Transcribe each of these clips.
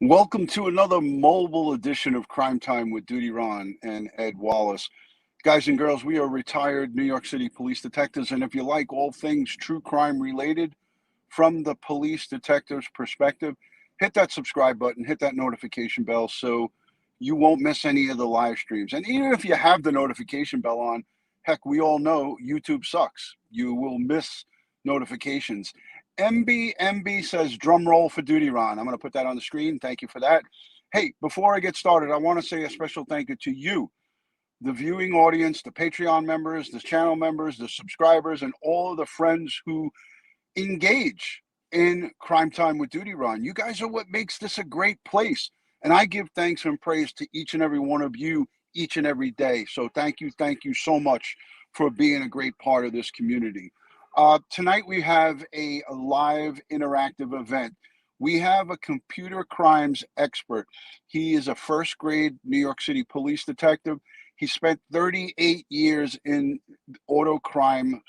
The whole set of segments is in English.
Welcome to another mobile edition of Crime Time with Dutyron and Ed Wallace. Guys and girls, we are retired New York City police detectives, and if you like all things true crime related from the police detective's perspective, hit that subscribe button, hit that notification bell so you won't miss any of the live streams. And even if you have the notification bell on, heck, we all know YouTube sucks. You will miss notifications. MB says drum roll for Dutyron. I'm going to put that on the screen. Thank you for that. Hey, before I get started, I want to say a special thank you to you, the viewing audience, the Patreon members, the channel members, the subscribers, and all of the friends who engage in Crime Time with Dutyron. You guys are what makes this a great place. And I give thanks and praise to each and every one of you each and every day. So thank you so much for being a great part of this community. Tonight we have a live interactive event. We have a computer crimes expert. He is a first grade New York City police detective. He spent 38 years in auto crime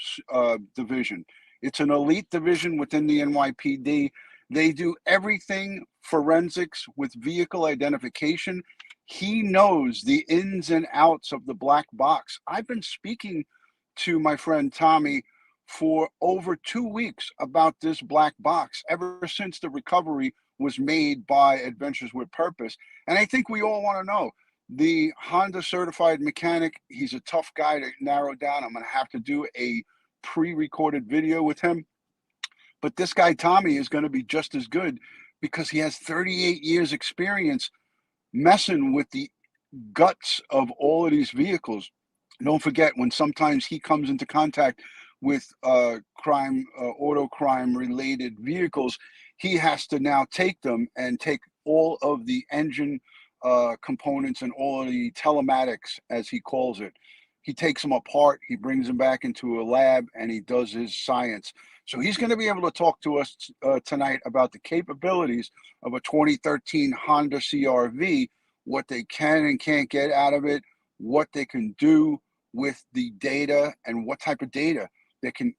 division. It's an elite division within the NYPD. They do everything forensics with vehicle identification. He knows the ins and outs of the black box. I've been speaking to my friend Tommy for over 2 weeks about this black box ever since the recovery was made by Adventures with Purpose. And I think we all want to know. The Honda certified mechanic, he's a tough guy to narrow down. I'm going to have to do a pre-recorded video with him. But this guy, Tommy, is going to be just as good because he has 38 years experience messing with the guts of all of these vehicles. Don't forget, when sometimes he comes into contact with auto crime related vehicles, he has to now take them and take all of the engine components and all of the telematics, as he calls it. He takes them apart, he brings them back into a lab, and he does his science. So he's going to be able to talk to us tonight about the capabilities of a 2013 Honda CRV, what they can and can't get out of it, what they can do with the data, and what type of data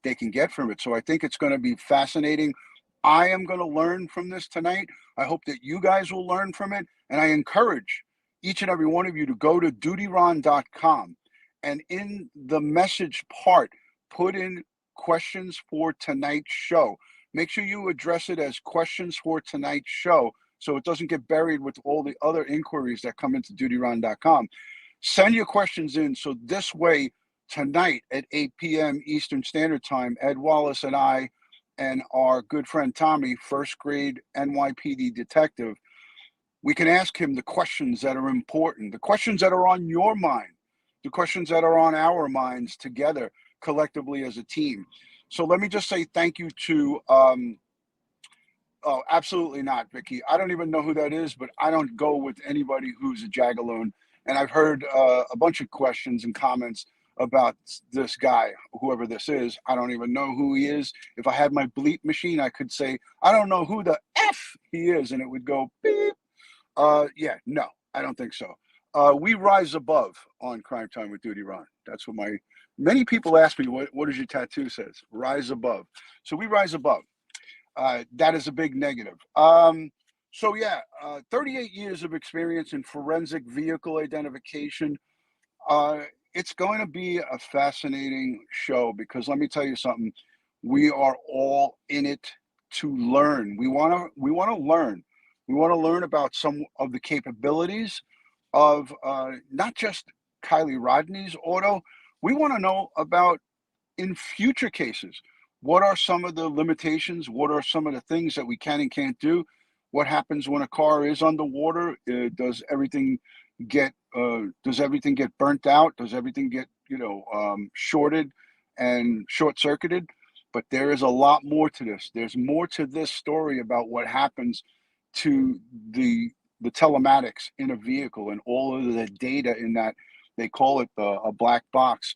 they can get from it. So I think it's going to be fascinating. I am going to learn from this tonight. I hope that you guys will learn from it. And I encourage each and every one of you to go to dutyron.com and in the message part, put in questions for tonight's show. Make sure you address it as questions for tonight's show so it doesn't get buried with all the other inquiries that come into dutyron.com. Send your questions in so this way tonight at 8 p.m. Eastern Standard Time, Ed Wallace and I and our good friend Tommy, first grade NYPD detective, we can ask him the questions that are important, the questions that are on your mind, the questions that are on our minds together collectively as a team. So let me just say thank you to, oh, absolutely not, Vicky. I don't even know who that is, but I don't go with anybody who's a jagaloon. And I've heard a bunch of questions and comments about this guy, whoever this is. I don't even know who he is. If I had my bleep machine, I could say, I don't know who the F he is, and it would go beep. Yeah, no, I don't think so. We rise above on Crime Time with Dutyron. That's what many people ask me, what does your tattoo says? Rise above. So we rise above. That is a big negative. So yeah, 38 years of experience in forensic vehicle identification. Uh, it's going to be a fascinating show because let me tell you something. We are all in it to learn. We want to learn. We want to learn about some of the capabilities of not just Kiely Rodni's auto. We want to know about in future cases. What are some of the limitations? What are some of the things that we can and can't do? What happens when a car is underwater? Does everything get burnt out? Does everything get shorted and short circuited? But there is a lot more to this. There's more to this story about what happens to the telematics in a vehicle and all of the data in that. They call it a black box.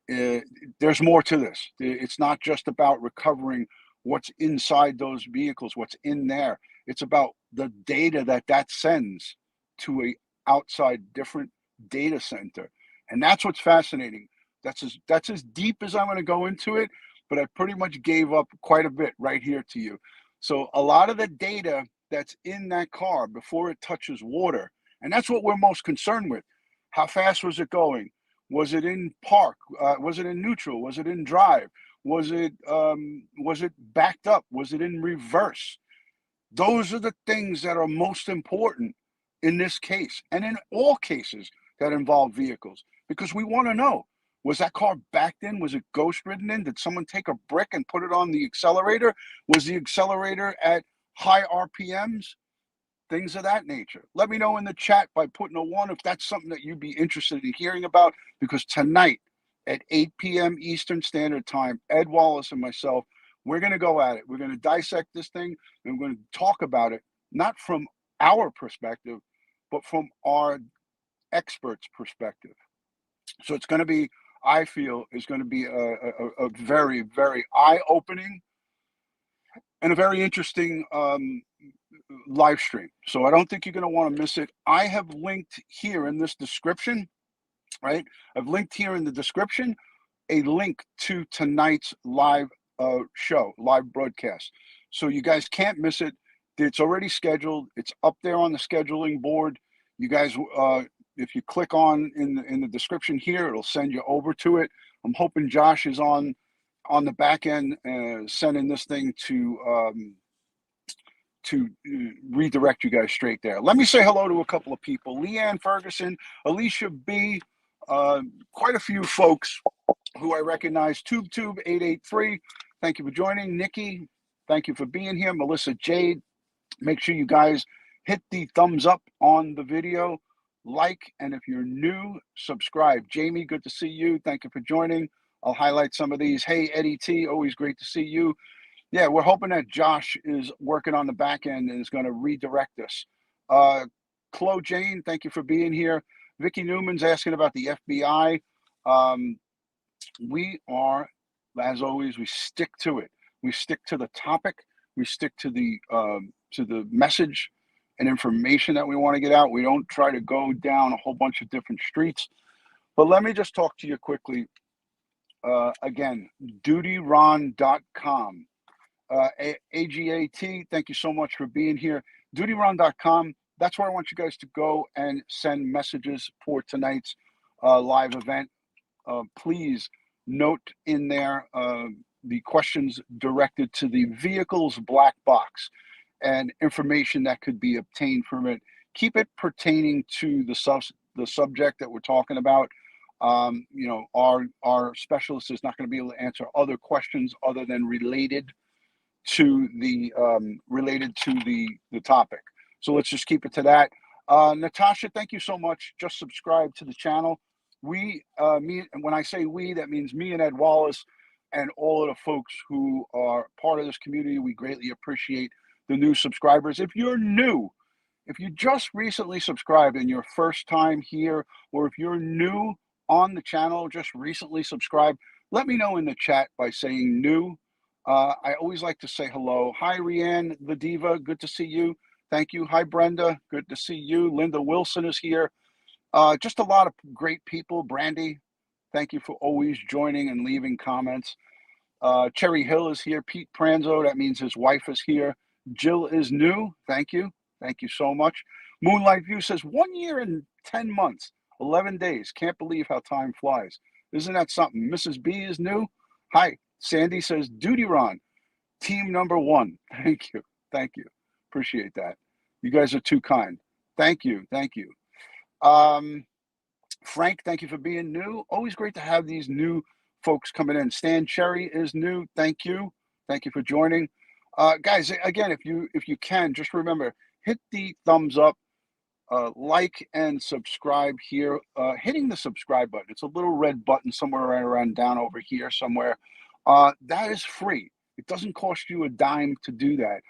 There's more to this. It's not just about recovering what's inside those vehicles, what's in there. It's about the data that sends to a outside different data center. And that's what's fascinating. That's as deep as I'm going to go into it, but I pretty much gave up quite a bit right here to you. So a lot of the data that's in that car before it touches water. And that's what we're most concerned with. How fast was it going? Was it in park? Was it in neutral? Was it in drive? Was it backed up? Was it in reverse? Those are the things that are most important in this case and in all cases that involve vehicles, because we want to know, was that car backed in? Was it ghost ridden in? Did someone take a brick and put it on the accelerator? Was the accelerator at high RPMs? Things of that nature. Let me know in the chat by putting a 1 if that's something that you'd be interested in hearing about, because tonight at 8 p.m. Eastern Standard Time, Ed Wallace and myself, we're going to go at it. We're going to dissect this thing, and we're going to talk about it, not from our perspective, but from our experts' perspective. So it's going to be, I feel, is going to be a very, very eye-opening and a very interesting live stream. So I don't think you're going to want to miss it. I have linked here in this description, right? I've linked here in the description a link to tonight's live show, live broadcast. So you guys can't miss it. It's already scheduled. It's up there on the scheduling board. You guys, if you click on in the description here, it'll send you over to it. I'm hoping Josh is on the back end sending this thing to redirect you guys straight there. Let me say hello to a couple of people. Leanne Ferguson, Alicia B, quite a few folks who I recognize. TubeTube883, thank you for joining. Nikki, thank you for being here. Melissa Jade, make sure you guys hit the thumbs up on the video, like, and if you're new, subscribe. Jamie, good to see you. Thank you for joining. I'll highlight some of these. Hey, Eddie T, always great to see you. Yeah, we're hoping that Josh is working on the back end and is going to redirect us. Chloe Jane, thank you for being here. Vicky Newman's asking about the FBI. We are, as always, we stick to it. We stick to the topic. We stick to the message and information that we want to get out. We don't try to go down a whole bunch of different streets. But let me just talk to you quickly. Again, Dutyron.com. AGAT, thank you so much for being here. Dutyron.com, that's where I want you guys to go and send messages for tonight's live event. Please note in there the questions directed to the vehicle's black box and information that could be obtained from it. Keep it pertaining to the subject that we're talking about. You know, our specialist is not going to be able to answer other questions other than related to the topic. So let's just keep it to that. Natasha, thank you so much. Just subscribe to the channel. We, me, and when I say we, that means me and Ed Wallace and all of the folks who are part of this community. We greatly appreciate the new subscribers. If you're new, if you just recently subscribed and your first time here, or if you're new on the channel, just recently subscribed, let me know in the chat by saying new. I always like to say hello. Hi, Rianne, the diva. Good to see you. Thank you. Hi, Brenda. Good to see you. Linda Wilson is here. Just a lot of great people. Brandy, thank you for always joining and leaving comments. Cherry Hill is here. Pete Pranzo, that means his wife is here. Jill is new. Thank you. Thank you so much. Moonlight View says 1 year and 10 months, 11 days. Can't believe how time flies. Isn't that something? Mrs. B is new. Hi. Sandy says, Dutyron, team number 1. Thank you. Thank you. Appreciate that. You guys are too kind. Thank you. Thank you. Frank, thank you for being new. Always great to have these new folks coming in. Stan Cherry is new. Thank you. Thank you for joining. Guys, again, if you can, just remember, hit the thumbs up, like and subscribe here. Hitting the subscribe button. It's a little red button somewhere right around down over here somewhere. That is free. It doesn't cost you a dime to do that.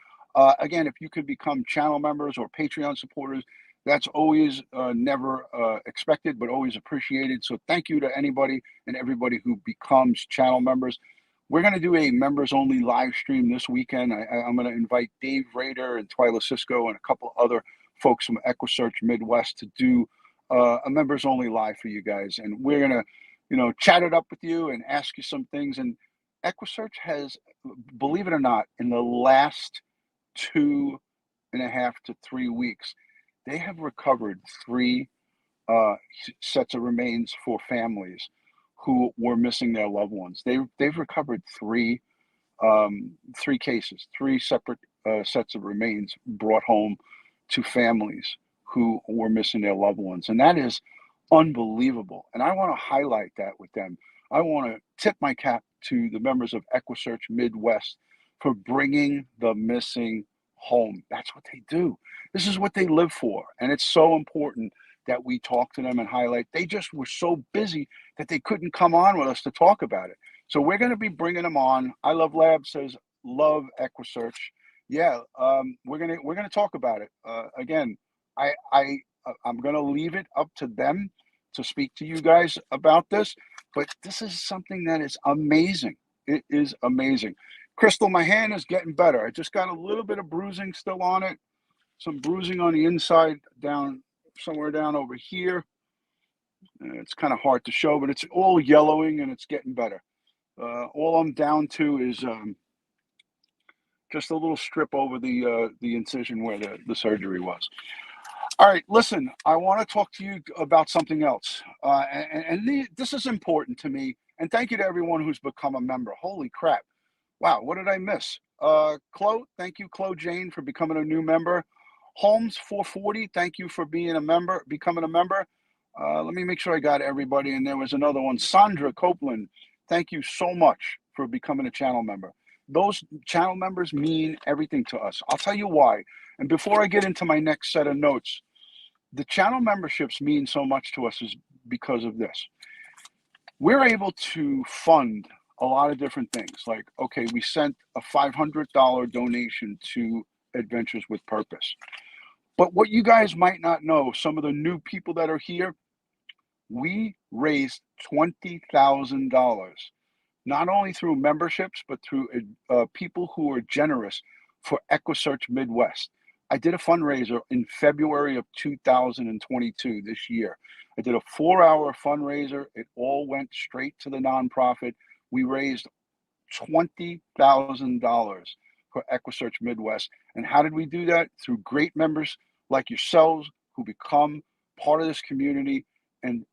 Again, if you could become channel members or Patreon supporters, that's always never expected, but always appreciated. So thank you to anybody and everybody who becomes channel members. We're going to do a members-only live stream this weekend. I'm going to invite Dave Rader and Twyla Cisco and a couple other folks from EquuSearch Midwest to do a members-only live for you guys. And we're going to, you know, chat it up with you and ask you some things. And EquuSearch has, believe it or not, in the last 2 and a half to 3 weeks, they have recovered three sets of remains for families who were missing their loved ones. They've recovered three cases, three separate sets of remains brought home to families who were missing their loved ones. And that is unbelievable. And I want to highlight that with them. I want to tip my cap to the members of EquuSearch Midwest for bringing the missing home. That's what they do. This is what they live for. And it's so important that we talk to them and highlight. They just were so busy that they couldn't come on with us to talk about it. So we're going to be bringing them on. I Love Lab says, love EquuSearch. Yeah, we're gonna talk about it. Again, I'm gonna leave it up to them to speak to you guys about this, but this is something that is amazing. It is amazing. Crystal, my hand is getting better. I just got a little bit of bruising still on it, some bruising on the inside, down somewhere down over here. It's kind of hard to show, but it's all yellowing and it's getting better. All I'm down to is just a little strip over the incision where the surgery was. All right, listen, I want to talk to you about something else. This is important to me. And thank you to everyone who's become a member. Holy crap. Wow, what did I miss? Chloe, thank you, Chloe Jane, for becoming a new member. Holmes 440, thank you for becoming a member. Let me make sure I got everybody. And there was another one, Sandra Copeland. Thank you so much for becoming a channel member. Those channel members mean everything to us. I'll tell you why. And before I get into my next set of notes, the channel memberships mean so much to us is because of this. We're able to fund a lot of different things. Like, okay, we sent a $500 donation to Adventures with Purpose. But what you guys might not know, some of the new people that are here, we raised $20,000, not only through memberships, but through people who are generous for EquuSearch Midwest. I did a fundraiser in February of 2022, this year. I did a 4-hour fundraiser. It all went straight to the nonprofit. We raised $20,000 for EquuSearch Midwest. And how did we do that? Through great members like yourselves who become part of this community, and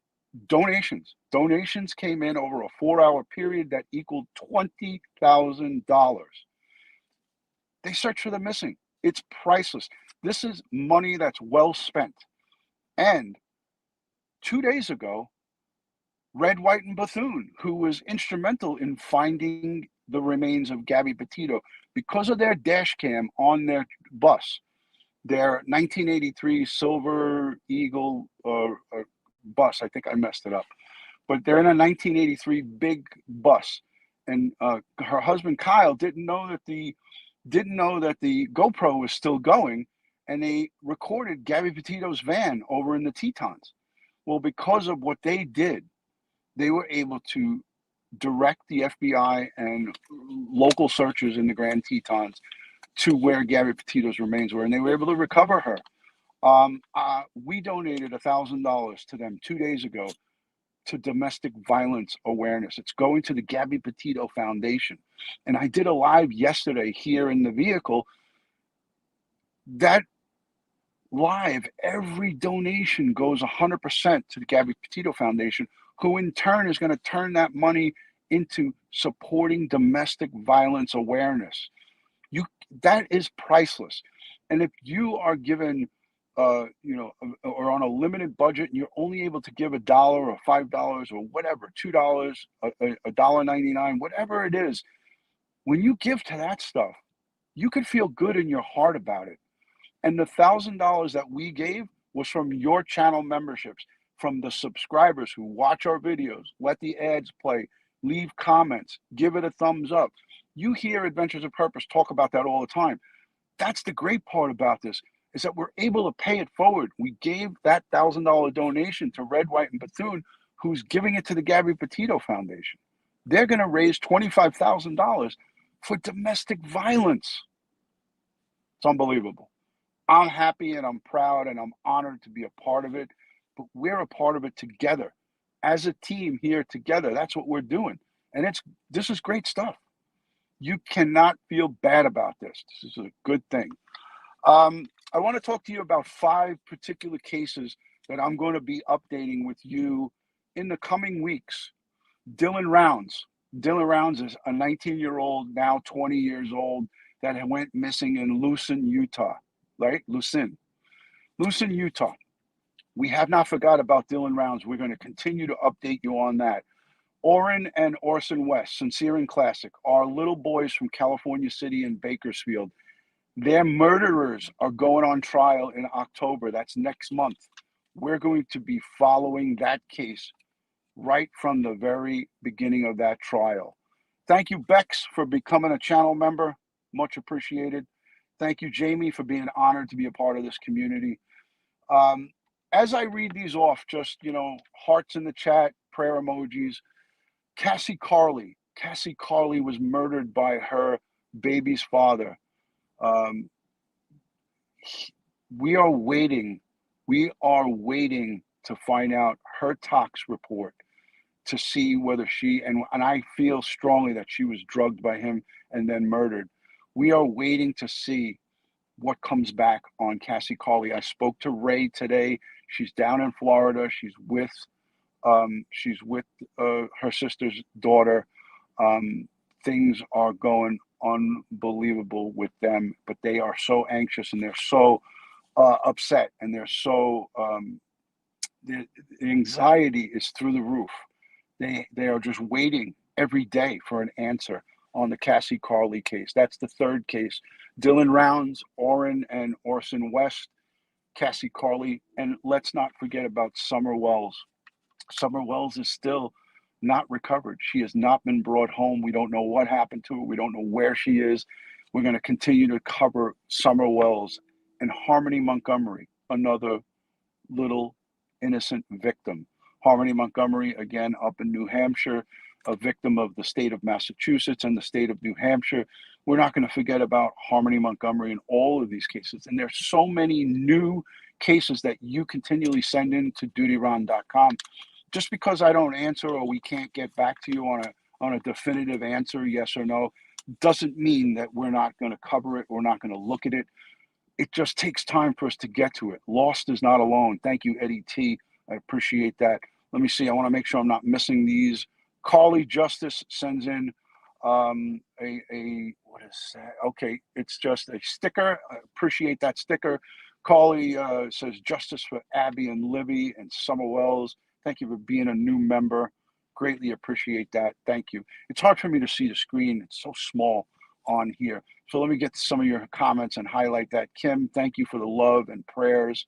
donations. Donations came in over a 4-hour period that equaled $20,000. They search for the missing. It's priceless. This is money that's well spent. And 2 days ago, Red, White, and Bethune, who was instrumental in finding the remains of Gabby Petito, because of their dash cam on their bus, their 1983 Silver Eagle bus. I think I messed it up, but they're in a 1983 big bus, and her husband Kyle didn't know that the GoPro was still going, and they recorded Gabby Petito's van over in the Tetons. Well, because of what they did, they were able to direct the FBI and local searchers in the Grand Tetons to where Gabby Petito's remains were, and they were able to recover her. We donated $1,000 to them 2 days ago to domestic violence awareness. It's going to the Gabby Petito Foundation. And I did a live yesterday here in the vehicle. That live, every donation goes 100% to the Gabby Petito Foundation, who in turn is going to turn that money into supporting domestic violence awareness. That is priceless. And if you are given or on a limited budget, and you're only able to give $1 or $5 or whatever, $2, $1.99, whatever it is, when you give to that stuff, you could feel good in your heart about it. And the $1,000 that we gave was from your channel memberships, from the subscribers who watch our videos, let the ads play, leave comments, give it a thumbs up. You hear Adventures of Purpose talk about that all the time. That's the great part about this, is that we're able to pay it forward. We gave that $1,000 donation to Red, White, and Bethune, who's giving it to the Gabby Petito Foundation. They're going to raise $25,000 for domestic violence. It's unbelievable. I'm happy and I'm proud and I'm honored to be a part of it, but we're a part of it together. As a team here together, that's what we're doing. And this is great stuff. You cannot feel bad about this. This is a good thing. I want to talk to you about 5 particular cases that I'm going to be updating with you in the coming weeks. Dylan Rounds. Dylan Rounds is a 19-year-old, now 20 years old, that went missing in Lucin, Utah, right? Lucin, Utah. We have not forgot about Dylan Rounds. We're going to continue to update you on that. Orrin and Orson West, Sincere and Classic, are little boys from California City and Bakersfield. Their murderers are going on trial in October. That's next month. We're going to be following that case right from the very beginning of that trial. Thank you, Bex, for becoming a channel member. Much appreciated. Thank you, Jamie, for being honored to be a part of this community. As I read these off, just, hearts in the chat, prayer emojis. Cassie Carley was murdered by her baby's father. We are waiting to find out her tox report to see whether and I feel strongly that she was drugged by him and then murdered. We are waiting to see what comes back on Cassie Carley. I spoke to Ray today. She's down in Florida. She's with her sister's daughter. Things are going unbelievable with them, but they are so anxious and they're so upset, and they're so the anxiety is through the roof. They are just waiting every day for an answer on the Cassie Carley case. That's the third case. Dylan Rounds, Orrin and Orson West, Cassie Carley, and let's not forget about Summer Wells. Summer Wells is still not recovered. She has not been brought home. We don't know what happened to her. We don't know where she is. We're going to continue to cover Summer Wells. And Harmony Montgomery, another little innocent victim. Harmony Montgomery, again, up in New Hampshire, a victim of the state of Massachusetts and the state of New Hampshire. We're not going to forget about Harmony Montgomery in all of these cases. And there's so many new cases that you continually send in to dutyron.com. Just because I don't answer or we can't get back to you on a definitive answer, yes or no, doesn't mean that we're not going to cover it. We're not going to look at it. It just takes time for us to get to it. Lost is not alone. Thank you, Eddie T. I appreciate that. Let me see. I want to make sure I'm not missing these. Carly Justice sends in what is that? Okay, it's just a sticker. I appreciate that sticker. Carly says justice for Abby and Libby and Summer Wells. Thank you for being a new member. Greatly appreciate that. Thank you. It's hard for me to see the screen. It's so small on here. So let me get to some of your comments and highlight that. Kim, thank you for the love and prayers.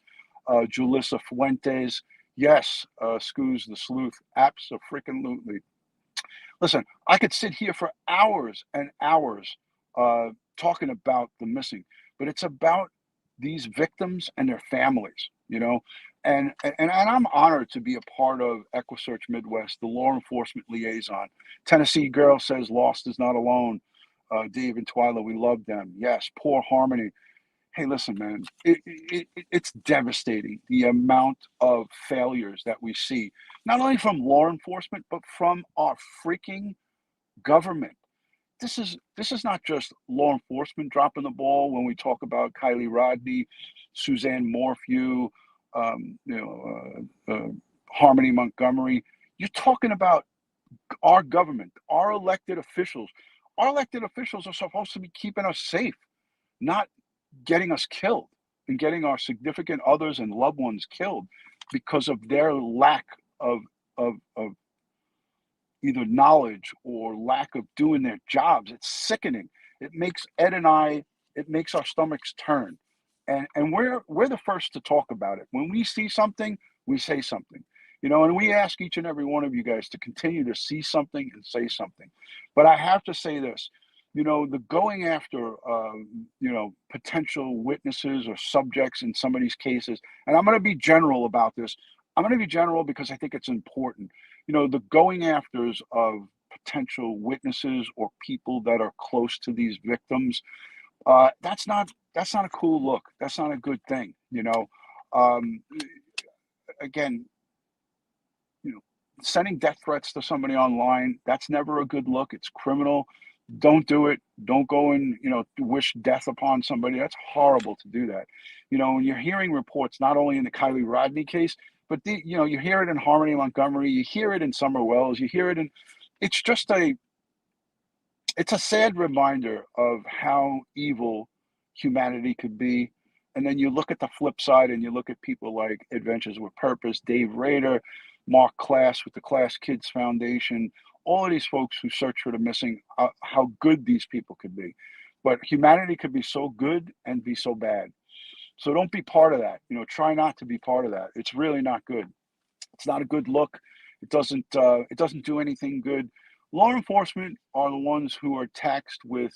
Julissa Fuentes, yes, Scoos the Sleuth, abso-freaking-lutely. Listen, I could sit here for hours and hours talking about the missing, but it's about these victims and their families, and I'm honored to be a part of EquuSearch Midwest, the law enforcement liaison. Tennessee Girl says lost is not alone. Dave and Twyla, we love them. Yes, poor Harmony. Hey, listen, man, it's devastating, the amount of failures that we see, not only from law enforcement, but from our freaking government. This is not just law enforcement dropping the ball when we talk about Kiely Rodni, Suzanne Morphew, Harmony Montgomery. You're talking about our government, our elected officials. Our elected officials are supposed to be keeping us safe, not getting us killed and getting our significant others and loved ones killed because of their lack of either knowledge or lack of doing their jobs. It's sickening. It makes Ed and I, it makes our stomachs turn. And we're the first to talk about it. When we see something, we say something. And we ask each and every one of you guys to continue to see something and say something. But I have to say this, the going after, potential witnesses or subjects in some of these cases, and I'm going to be general about this. I'm going to be general because I think it's important. The going afters of potential witnesses or people that are close to these victims, that's not a cool look. That's not a good thing. Again, sending death threats to somebody online, that's never a good look. It's criminal. Don't do it. Don't go and, wish death upon somebody. That's horrible to do that. When you're hearing reports, not only in the Kiely Rodni case, but you hear it in Harmony, Montgomery, you hear it in Summer Wells, you hear it in, it's just it's a sad reminder of how evil humanity could be. And then you look at the flip side and you look at people like Adventures with Purpose, Dave Rader, Mark Class with the Class Kids Foundation, all of these folks who search for the missing, how good these people could be. But humanity could be so good and be so bad. So don't be part of that. Try not to be part of that. It's really not good. It's not a good look. It doesn't do anything good. Law enforcement are the ones who are taxed with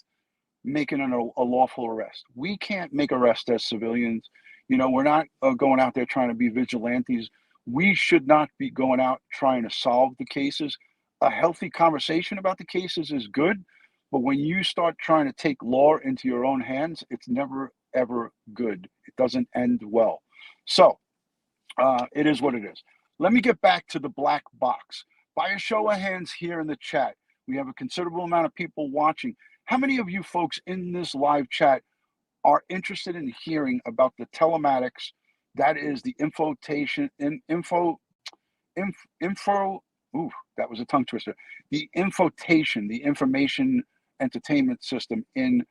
making a lawful arrest. We can't make arrests as civilians. We're not going out there trying to be vigilantes. We should not be going out trying to solve the cases. A healthy conversation about the cases is good, but when you start trying to take law into your own hands, it's never, ever good. It doesn't end well. So it is what it is. Let me get back to the black box. By a show of hands here in the chat, we have a considerable amount of people watching. How many of you folks in this live chat are interested in hearing about the telematics? That is the that was a tongue twister. The infotation, the information entertainment system in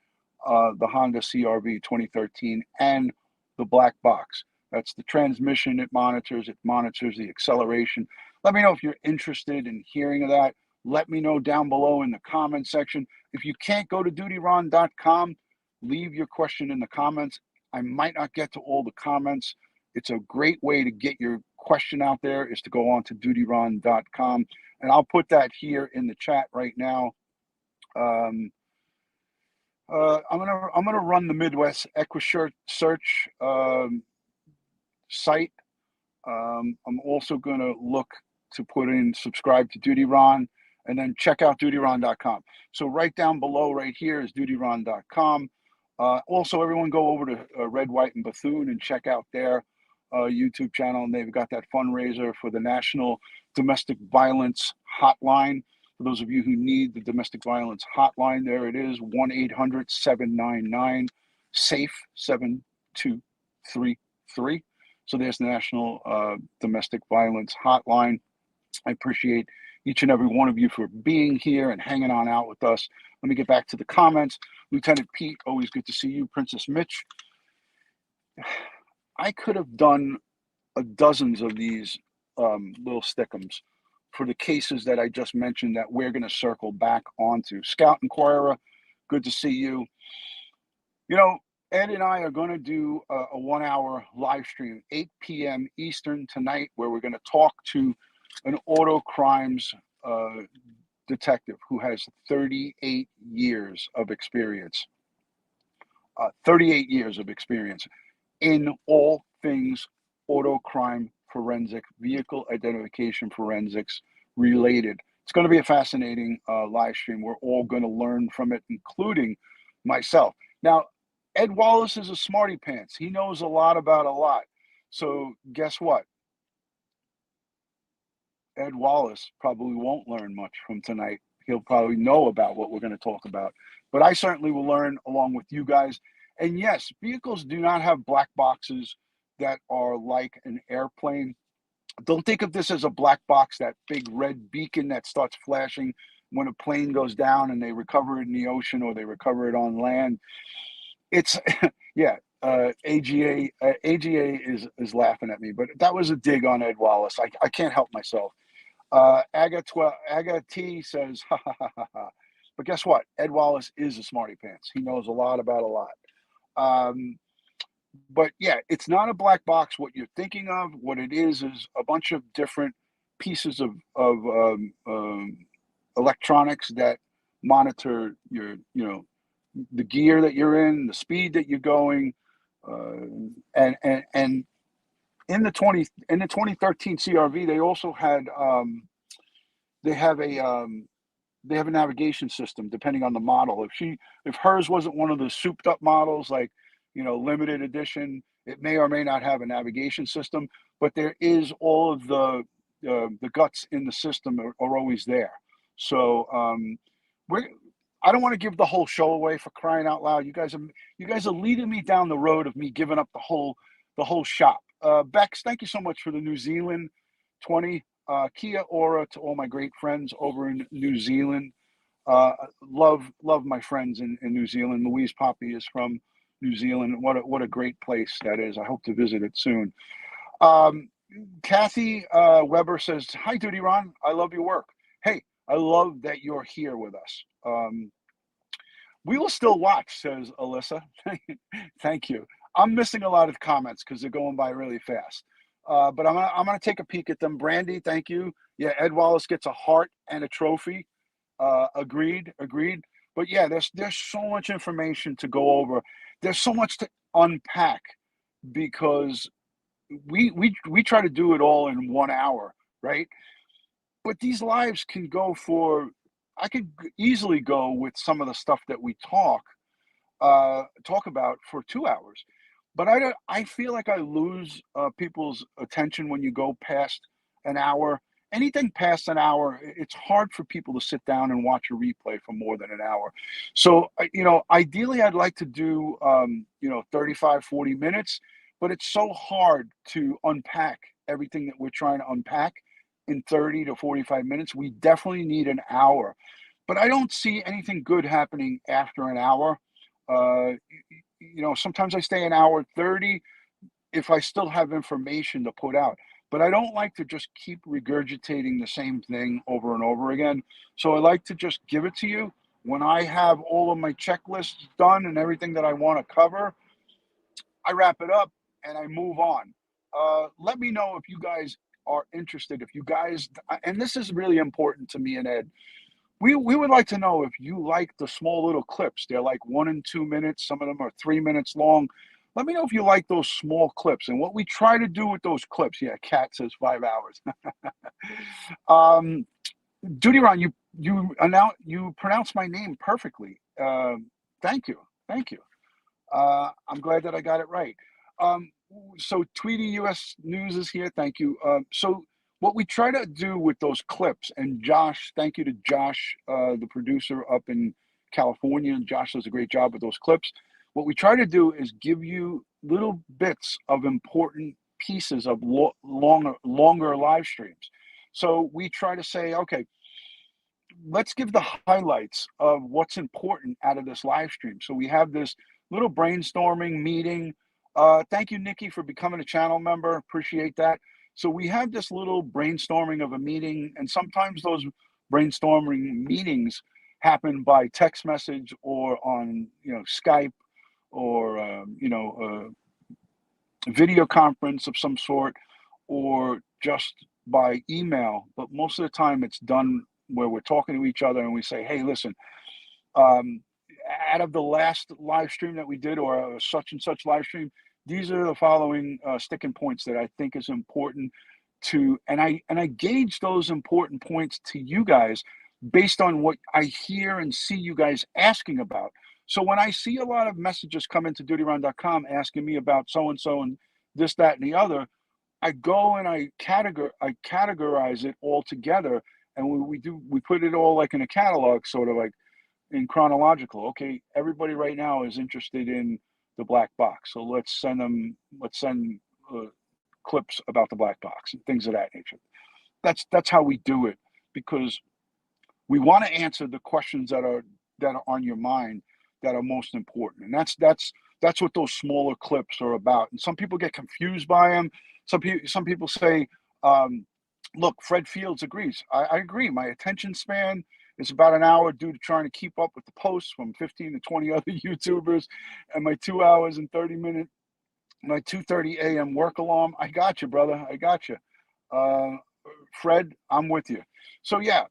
the Honda CRV 2013 and the black box. That's the transmission it monitors the acceleration. Let me know if you're interested in hearing of that. Let me know down below in the comment section. If you can't go to dutyron.com, leave your question in the comments. I might not get to all the comments. It's a great way to get your question out there is to go on to dutyron.com. And I'll put that here in the chat right now. I'm gonna run the Midwest EquuSearch site. I'm also gonna look to put in subscribe to Dutyron and then check out dutyron.com. So right down below right here is dutyron.com. Also, everyone go over to Red, White, and Bethune and check out their YouTube channel. And they've got that fundraiser for the National Domestic Violence Hotline. For those of you who need the domestic violence hotline, there it is, 1-800-799-SAFE-7233. So there's the National Domestic Violence Hotline. I appreciate each and every one of you for being here and hanging on out with us. Let me get back to the comments. Lieutenant Pete, always good to see you. Princess Mitch, I could have done dozens of these little stickums for the cases that I just mentioned that we're going to circle back onto. Scout Inquirer, good to see you. Ed and I are going to do a 1 hour live stream, 8 p.m. Eastern tonight, where we're going to talk to an auto crimes detective who has 38 years of experience. 38 years of experience in all things auto crime forensic, vehicle identification forensics related. It's going to be a fascinating live stream. We're all going to learn from it, including myself. Now, Ed Wallace is a smarty pants. He knows a lot about a lot. So guess what? Ed Wallace probably won't learn much from tonight. He'll probably know about what we're going to talk about. But I certainly will learn along with you guys. And yes, vehicles do not have black boxes that are like an airplane. Don't think of this as a black box, that big red beacon that starts flashing when a plane goes down and they recover it in the ocean or they recover it on land. It's, yeah, AGA is laughing at me, but that was a dig on Ed Wallace. I can't help myself. Aga T says, ha, ha, ha, ha, ha. But guess what? Ed Wallace is a smarty pants. He knows a lot about a lot. But yeah, it's not a black box. What you're thinking of, what it is a bunch of different pieces of electronics that monitor your, the gear that you're in, the speed that you're going, and in the 2013 CRV, they also had they have a navigation system depending on the model. If hers wasn't one of the souped up models, like limited edition, it may or may not have a navigation system, but there is all of the guts in the system are always there. So I don't want to give the whole show away, for crying out loud. You guys are leading me down the road of me giving up the whole shop. Bex, thank you so much for the New Zealand 20. Kia ora to all my great friends over in New Zealand. Love my friends in New Zealand. Louise Poppy is from New Zealand. What a great place that is. I hope to visit it soon. Kathy Weber says, "Hi, Duty Ron. I love your work. Hey, I love that you're here with us. We will still watch," says Alyssa. Thank you. I'm missing a lot of comments because they're going by really fast. But I'm gonna take a peek at them. Brandy, thank you. Yeah, Ed Wallace gets a heart and a trophy. Agreed. But yeah, there's so much information to go over. There's so much to unpack because we try to do it all in 1 hour, right? But these lives can go for. I could easily go with some of the stuff that we talk about for 2 hours. But I don't. I feel like I lose people's attention when you go past an hour. Anything past an hour, it's hard for people to sit down and watch a replay for more than an hour. So, ideally, I'd like to do, 35, 40 minutes, but it's so hard to unpack everything that we're trying to unpack in 30 to 45 minutes. We definitely need an hour, but I don't see anything good happening after an hour. Uh, Sometimes I stay an hour 30 if I still have information to put out. But I don't like to just keep regurgitating the same thing over and over again. So I like to just give it to you. When I have all of my checklists done and everything that I want to cover, I wrap it up and I move on. Let me know if you guys are interested. If you guys, and this is really important to me and Ed, we would like to know if you like the small little clips. They're like 1 and 2 minutes. Some of them are 3 minutes long. Let me know if you like those small clips and what we try to do with those clips. Yeah, Kat says 5 hours. Duty Ron, you pronounced my name perfectly. Thank you, thank you. I'm glad that I got it right. Um, so Tweety US News is here. Thank you. So what we try to do with those clips, and Josh, thank you to Josh, the producer up in California. Josh does a great job with those clips. What we try to do is give you little bits of important pieces of longer live streams. So we try to say, okay, let's give the highlights of what's important out of this live stream. So we have this little brainstorming meeting. Thank you, Nikki, for becoming a channel member. Appreciate that. So we have this little brainstorming of a meeting, and sometimes those brainstorming meetings happen by text message or on Skype or video conference of some sort, or just by email. But most of the time it's done where we're talking to each other and we say, hey, listen, out of the last live stream that we did, or such and such live stream, these are the following sticking points that I think is important to, and I gauge those important points to you guys based on what I hear and see you guys asking about. So when I see a lot of messages come into dutyron.com asking me about so and so and this, that, and the other, I go and I categorize it all together, and we put it all like in a catalog, sort of like in chronological. Okay, everybody right now is interested in the black box, so let's send clips about the black box and things of that nature. That's how we do it, because we want to answer the questions that are on your mind that are most important, and that's what those smaller clips are about. And some people get confused by them. Some people say, look, Fred Fields agrees. I agree. My attention span is about an hour due to trying to keep up with the posts from 15 to 20 other YouTubers, and my 2 hours and 30 minute, my 2:30 a.m. work alarm. I got you, brother. I got you. Fred, I'm with you. So yeah,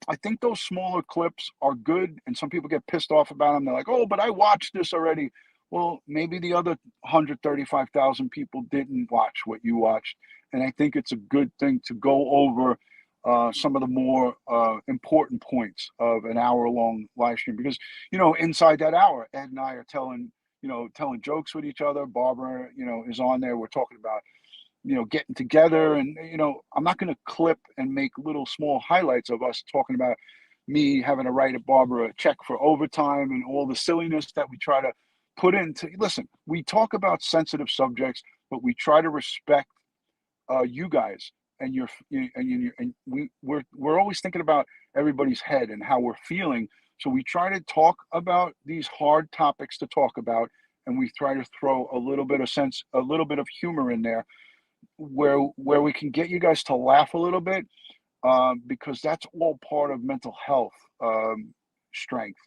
I think those smaller clips are good, and some people get pissed off about them. They're like, oh, but I watched this already. Well, maybe the other 135,000 people didn't watch what you watched. And I think it's a good thing to go over some of the more important points of an hour-long live stream, because, inside that hour, Ed and I are telling jokes with each other. Barbara, is on there. We're talking about, getting together, and, I'm not going to clip and make little small highlights of us talking about, me having to write a Barbara a check for overtime and all the silliness that we try to put into. Listen, we talk about sensitive subjects, but we try to respect you guys and we're always thinking about everybody's head and how we're feeling. So we try to talk about these hard topics to talk about, and we try to throw a little bit of humor in there, where we can get you guys to laugh a little bit, because that's all part of mental health, strength.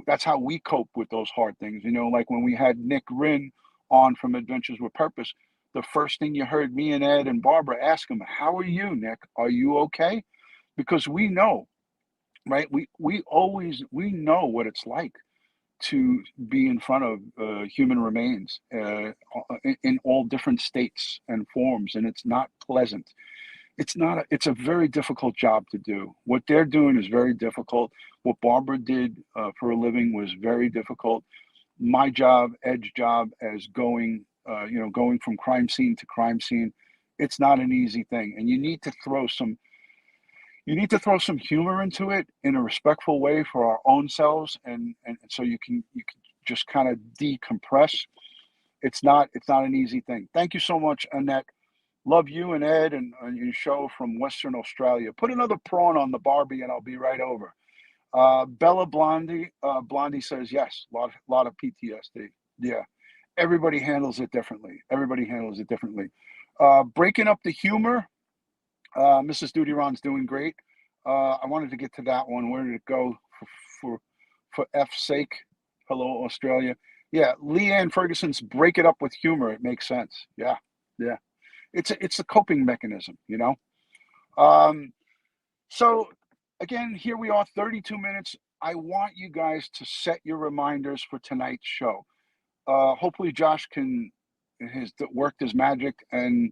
That's how we cope with those hard things. Like when we had Nick Rin on from Adventures with Purpose, the first thing you heard me and Ed and Barbara ask him, "How are you, Nick? Are you okay?" Because we know, right? We know what it's like to be in front of human remains, in all different states and forms, and it's not pleasant. It's a very difficult job to do. What they're doing is very difficult. What Barbara did for a living was very difficult. My job, Ed's job, as going from crime scene to crime scene, it's not an easy thing, and you need to throw some humor into it in a respectful way for our own selves, and so you can just kind of decompress. It's not an easy thing. Thank you so much, Annette. Love you and Ed and your show from Western Australia. Put another prawn on the Barbie and I'll be right over. Bella Blondie says yes. Lot of PTSD. Yeah, everybody handles it differently. Breaking up the humor. Mrs. Dutyron's doing great. I wanted to get to that one. Where did it go? For F's sake. Hello, Australia. Yeah, Leanne Ferguson's break it up with humor. It makes sense. Yeah, yeah. It's a coping mechanism. Um, so again, here we are, 32 minutes. I want you guys to set your reminders for tonight's show. Hopefully Josh has worked his magic and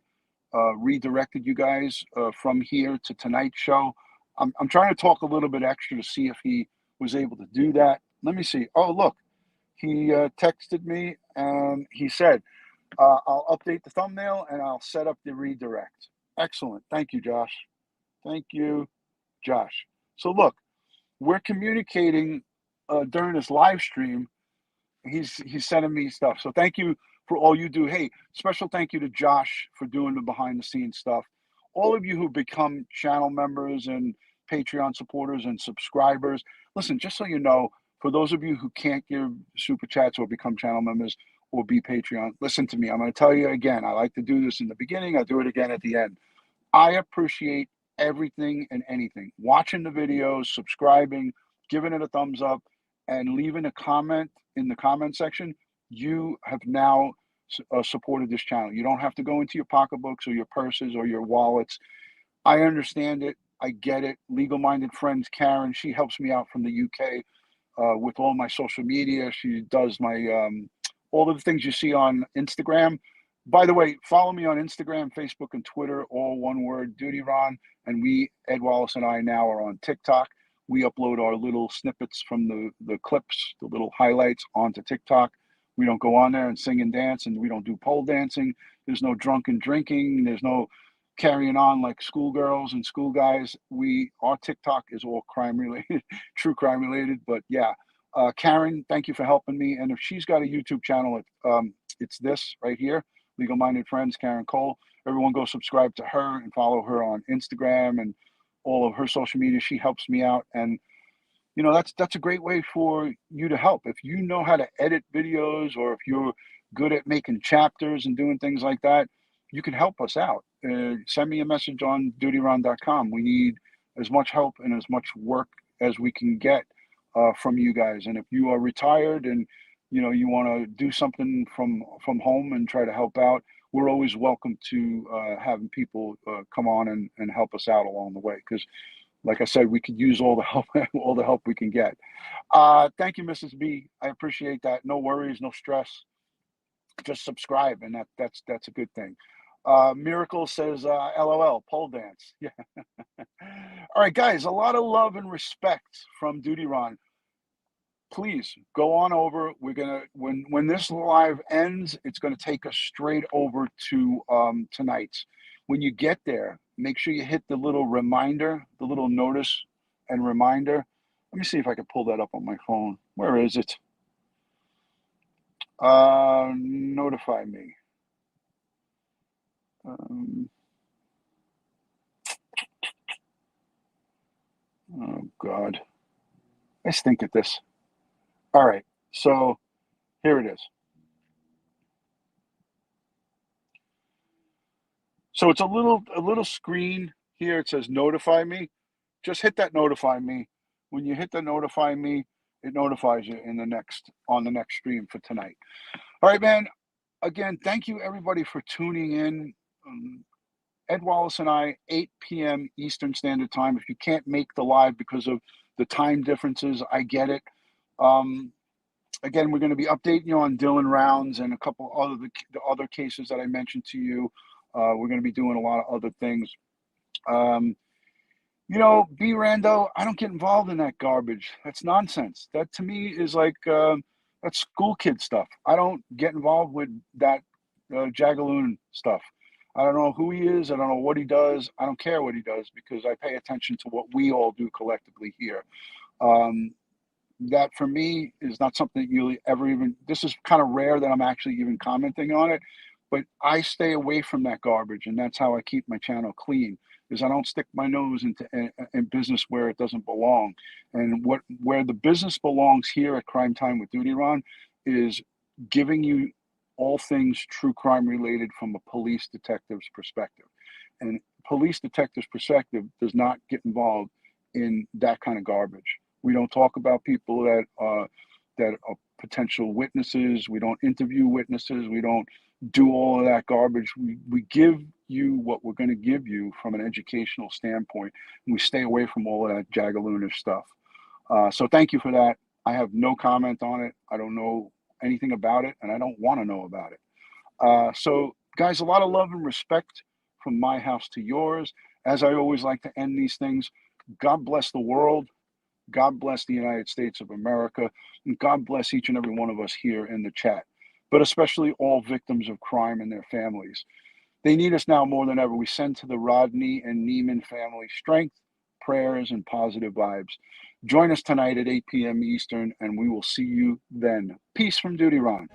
redirected you guys from here to tonight's show. I'm trying to talk a little bit extra to see if he was able to do that. Let me see. Oh, look, he texted me and he said, I'll update the thumbnail and I'll set up the redirect. Excellent. Thank you, Josh. Thank you, Josh. So look, we're communicating during this live stream. He's sending me stuff. So thank you for all you do. Hey, special thank you to Josh for doing the behind the scenes stuff. All of you who become channel members and Patreon supporters and subscribers. Listen, just so you know, for those of you who can't give super chats or become channel members or be Patreon, listen to me. I'm going to tell you again. I like to do this in the beginning. I do it again at the end. I appreciate everything and anything. Watching the videos, subscribing, giving it a thumbs up, and leaving a comment in the comment section. You have now supported this channel. You don't have to go into your pocketbooks or your purses or your wallets. I understand it. I get it. Legal-minded friends, Karen, she helps me out from the UK with all my social media. She does my all of the things you see on Instagram. By the way, follow me on Instagram, Facebook, and Twitter, all one word, Dutyron. And Ed Wallace and I now are on TikTok. We upload our little snippets from the clips, the little highlights onto TikTok. We don't go on there and sing and dance, and we don't do pole dancing. There's no drunken drinking. There's no carrying on like schoolgirls and school guys. Our TikTok is all crime related, true crime related. But yeah, Karen, thank you for helping me. And if she's got a YouTube channel, it's this right here, Legal Minded Friends, Karen Cole. Everyone go subscribe to her and follow her on Instagram and all of her social media. She helps me out. And that's a great way for you to help. If you know how to edit videos, or if you're good at making chapters and doing things like that, you can help us out. Send me a message on dutyron.com. We need as much help and as much work as we can get from you guys. And if you are retired and you want to do something from home and try to help out, we're always welcome to having people come on and help us out along the way. Because like I said, we could use all the help, all the help we can get. Thank you, Mrs. B. I appreciate that. No worries, no stress. Just subscribe, and that's a good thing. Miracle says, LOL, pole dance. Yeah. All right, guys, a lot of love and respect from Dutyron. Please go on over. We're gonna when this live ends, it's gonna take us straight over to tonight's. When you get there, make sure you hit the little reminder, the little notice and reminder. Let me see if I can pull that up on my phone. Where is it? Notify me. Oh God, I stink at this. All right, so here it is. So it's a little screen here. It says notify me. Just hit that notify me. When you hit the notify me, it notifies you on the next stream for tonight. All right, man. Again, thank you everybody for tuning in. Ed Wallace and I, 8 p.m. Eastern Standard Time. If you can't make the live because of the time differences, I get it. Again, we're going to be updating you on Dylan Rounds and a couple the other cases that I mentioned to you. We're going to be doing a lot of other things. B. Rando, I don't get involved in that garbage. That's nonsense. That to me is like that's school kid stuff. I don't get involved with that Jagaloon stuff. I don't know who he is. I don't know what he does. I don't care what he does because I pay attention to what we all do collectively here. That for me is not something that you ever even, this is kind of rare that I'm actually even commenting on it, but I stay away from that garbage. And that's how I keep my channel clean, is I don't stick my nose into in business where it doesn't belong. And where the business belongs here at Crime Time with Dutyron is giving you all things true crime related from a police detective's perspective. And police detective's perspective does not get involved in that kind of garbage. We don't talk about people that are potential witnesses. We don't interview witnesses. We don't do all of that garbage. We give you what we're going to give you from an educational standpoint, and we stay away from all of that jagaloonish stuff. So thank you for that. I have no comment on it. I don't know anything about it, and I don't want to know about it. So guys, a lot of love and respect from my house to yours. As I always like to end these things, God bless the world. God bless the United States of America, and God bless each and every one of us here in the chat, but especially all victims of crime and their families. They need us now more than ever. We send to the Rodni and Neiman family strength, prayers, and positive vibes. Join us tonight at 8 p.m. Eastern, and we will see you then. Peace from Dutyron.